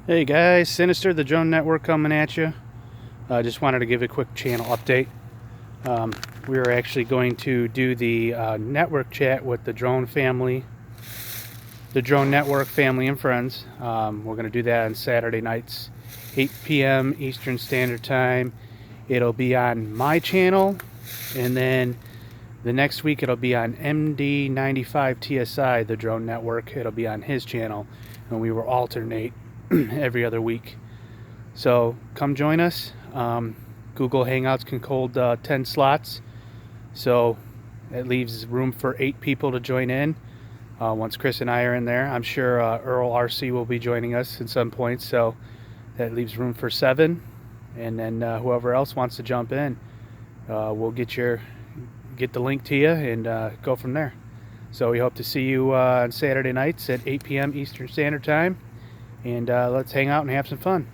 Hey guys, Sinister the Drone Network coming at you. Just wanted to give a quick channel update. We are actually going to do the network chat with the drone family, the Drone Network family and friends. We're going to do that on Saturday nights, 8 p.m. Eastern Standard Time. It'll be on my channel, and then the next week it'll be on MD95 TSI, the Drone Network. It'll be on his channel, and we will alternate every other week. So come join us. Google Hangouts can hold 10 slots, so it leaves room for 8 people to join in. Once Chris and I are in there, I'm sure Earl RC will be joining us at some point, so that leaves room for 7. And then whoever else wants to jump in, we'll get the link to you and go from there. So we hope to see you on Saturday nights at 8 p.m. Eastern Standard Time, and let's hang out and have some fun.